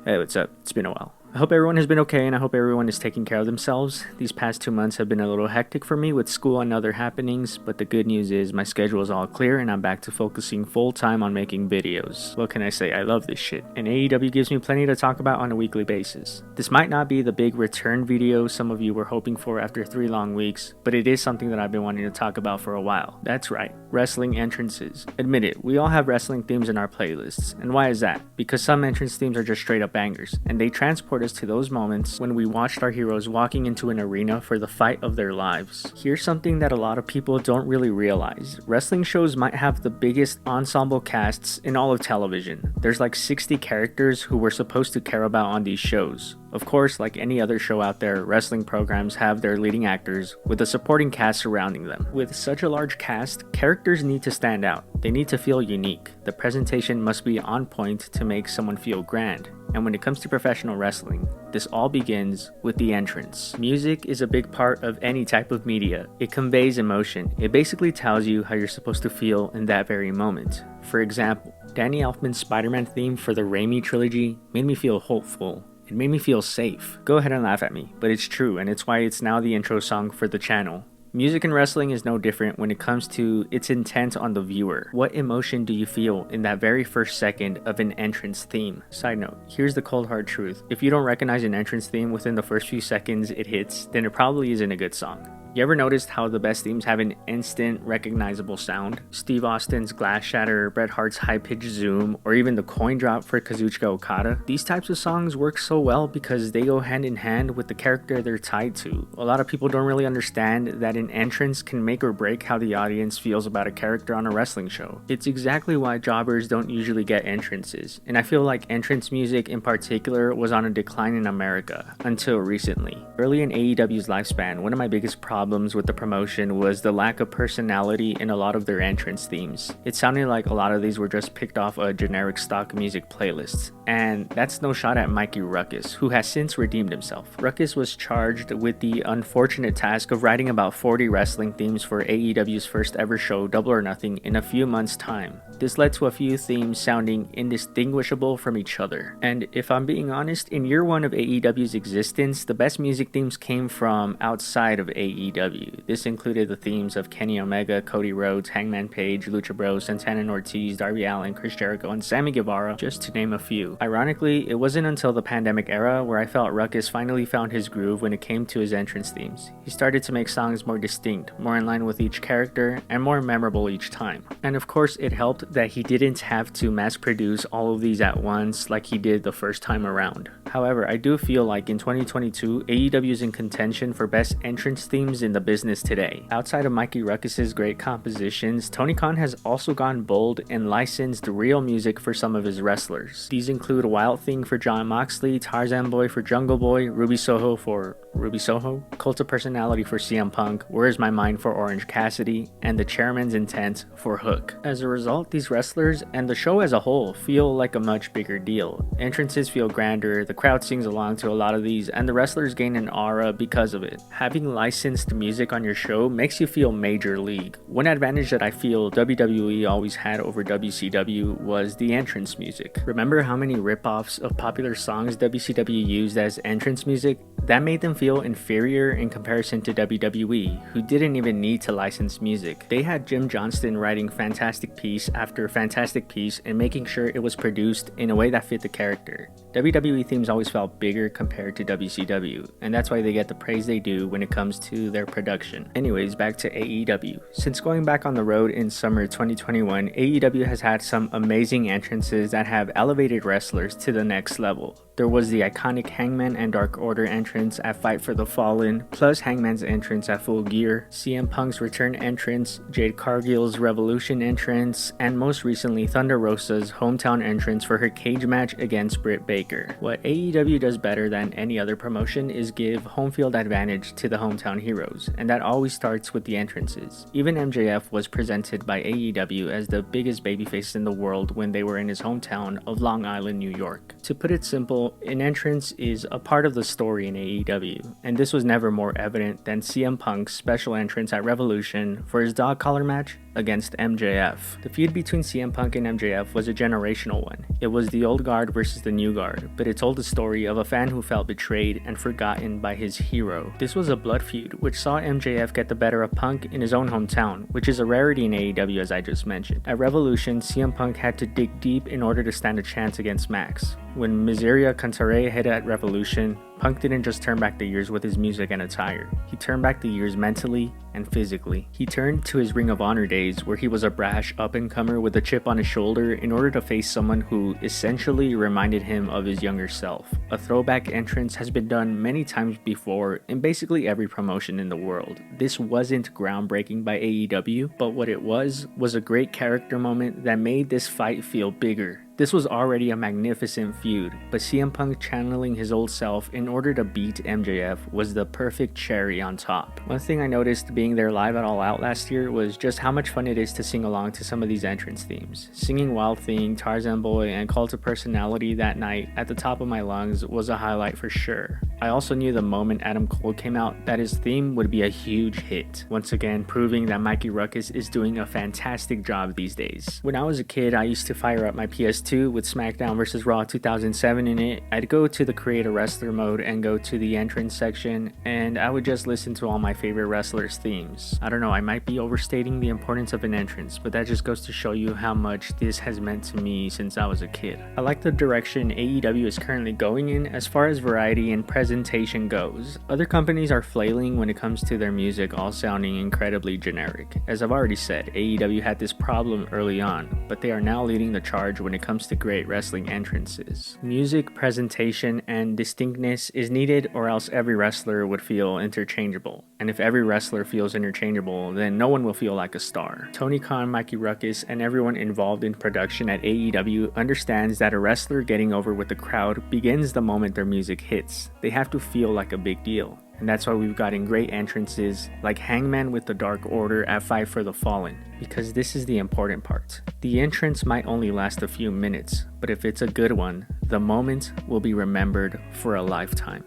Hey, what's up? It's been a while. I hope everyone has been okay and I hope everyone is taking care of themselves. These past 2 months have been a little hectic for me with school and other happenings, but the good news is my schedule is all clear and I'm back to focusing full time on making videos. What can I say? I love this shit, and AEW gives me plenty to talk about on a weekly basis. This might not be the big return video some of you were hoping for after 3 long weeks, but it is something that I've been wanting to talk about for a while. That's right, wrestling entrances. Admit it, we all have wrestling themes in our playlists. And why is that? Because some entrance themes are just straight up bangers, and they transport us to those moments when we watched our heroes walking into an arena for the fight of their lives. Here's something that a lot of people don't really realize. Wrestling shows might have the biggest ensemble casts in all of television. There's like 60 characters who we're supposed to care about on these shows. Of course, like any other show out there, wrestling programs have their leading actors with a supporting cast surrounding them. With such a large cast, characters need to stand out. They need to feel unique. The presentation must be on point to make someone feel grand. And when it comes to professional wrestling, this all begins with the entrance. Music is a big part of any type of media. It conveys emotion. It basically tells you how you're supposed to feel in that very moment. For example, Danny Elfman's Spider-Man theme for the Raimi trilogy made me feel hopeful. It made me feel safe. Go ahead and laugh at me, but it's true, and it's why it's now the intro song for the channel. Music in wrestling is no different when it comes to its intent on the viewer. What emotion do you feel in that very first second of an entrance theme? Side note, here's the cold hard truth. If you don't recognize an entrance theme within the first few seconds it hits, then it probably isn't a good song. You ever noticed how the best themes have an instant recognizable sound? Steve Austin's Glass Shatter, Bret Hart's High Pitch Zoom, or even the coin drop for Kazuchika Okada? These types of songs work so well because they go hand in hand with the character they're tied to. A lot of people don't really understand that an entrance can make or break how the audience feels about a character on a wrestling show. It's exactly why jobbers don't usually get entrances, and I feel like entrance music in particular was on a decline in America, until recently. Early in AEW's lifespan, one of my biggest problems with the promotion was the lack of personality in a lot of their entrance themes. It sounded like a lot of these were just picked off a generic stock music playlist. And that's no shot at Mikey Ruckus, who has since redeemed himself. Ruckus was charged with the unfortunate task of writing about 40 wrestling themes for AEW's first ever show, Double or Nothing, in a few months' time. This led to a few themes sounding indistinguishable from each other. And if I'm being honest, in year one of AEW's existence, the best music themes came from outside of AEW. This included the themes of Kenny Omega, Cody Rhodes, Hangman Page, Lucha Bros, Santana and Ortiz, Darby Allin, Chris Jericho, and Sammy Guevara, just to name a few. Ironically, it wasn't until the pandemic era where I felt Ruckus finally found his groove when it came to his entrance themes. He started to make songs more distinct, more in line with each character, and more memorable each time. And of course, it helped that he didn't have to mass produce all of these at once like he did the first time around. However, I do feel like in 2022, AEW is in contention for best entrance themes in the business today. Outside of Mikey Ruckus's great compositions, Tony Khan has also gone bold and licensed real music for some of his wrestlers. These include Wild Thing for Jon Moxley, Tarzan Boy for Jungle Boy, Ruby Soho for Ruby Soho, Cult of Personality for CM Punk, Where's My Mind for Orange Cassidy, and The Chairman's Intent for Hook. As a result, these wrestlers and the show as a whole feel like a much bigger deal. Entrances feel grander, the crowd sings along to a lot of these, and the wrestlers gain an aura because of it. Having licensed music on your show makes you feel major league. One advantage that I feel WWE always had over WCW was the entrance music. Remember how many ripoffs of popular songs WCW used as entrance music? That made them feel inferior in comparison to WWE, who didn't even need to license music. They had Jim Johnston writing fantastic piece after fantastic piece and making sure it was produced in a way that fit the character. WWE themes always felt bigger compared to WCW, and that's why they get the praise they do when it comes to their production. Anyways, back to AEW. Since going back on the road in summer 2021, AEW has had some amazing entrances that have elevated wrestlers to the next level. There was the iconic Hangman and Dark Order entrance at Fight for the Fallen, plus Hangman's entrance at Full Gear, CM Punk's return entrance, Jade Cargill's Revolution entrance, and most recently Thunder Rosa's hometown entrance for her cage match against Britt Baker. What AEW does better than any other promotion is give home field advantage to the hometown heroes, and that always starts with the entrances. Even MJF was presented by AEW as the biggest babyface in the world when they were in his hometown of Long Island, New York. To put it simple, an entrance is a part of the story in AEW, and this was never more evident than CM Punk's special entrance at Revolution for his dog collar match against MJF. The feud between CM Punk and MJF was a generational one. It was the old guard versus the new guard, but it told the story of a fan who felt betrayed and forgotten by his hero. This was a blood feud, which saw MJF get the better of Punk in his own hometown, which is a rarity in AEW as I just mentioned. At Revolution, CM Punk had to dig deep in order to stand a chance against Max. When Miseria Cantaré hit at Revolution, Punk didn't just turn back the years with his music and attire. He turned back the years mentally and physically. He turned to his Ring of Honor days where he was a brash up-and-comer with a chip on his shoulder in order to face someone who essentially reminded him of his younger self. A throwback entrance has been done many times before in basically every promotion in the world. This wasn't groundbreaking by AEW, but what it was a great character moment that made this fight feel bigger. This was already a magnificent feud, but CM Punk channeling his old self in order to beat MJF was the perfect cherry on top. One thing I noticed being there live at All Out last year was just how much fun it is to sing along to some of these entrance themes. Singing Wild Thing, Tarzan Boy, and Cult of Personality that night at the top of my lungs was a highlight for sure. I also knew the moment Adam Cole came out that his theme would be a huge hit, once again proving that Mikey Ruckus is doing a fantastic job these days. When I was a kid, I used to fire up my PS2 with SmackDown vs. Raw 2007 in it. I'd go to the Create a Wrestler mode and go to the entrance section, and I would just listen to all my favorite wrestlers' themes. I don't know, I might be overstating the importance of an entrance, but that just goes to show you how much this has meant to me since I was a kid. I like the direction AEW is currently going in as far as variety and presentation goes. Other companies are flailing when it comes to their music all sounding incredibly generic. As I've already said, AEW had this problem early on, but they are now leading the charge when it comes to great wrestling entrances. Music, presentation, and distinctness is needed, or else every wrestler would feel interchangeable. And if every wrestler feels interchangeable, then no one will feel like a star. Tony Khan, Mikey Ruckus, and everyone involved in production at AEW understands that a wrestler getting over with the crowd begins the moment their music hits. They have to feel like a big deal. And that's why we've gotten great entrances like Hangman with the Dark Order at Fight for the Fallen, because this is the important part. The entrance might only last a few minutes, but if it's a good one, the moment will be remembered for a lifetime.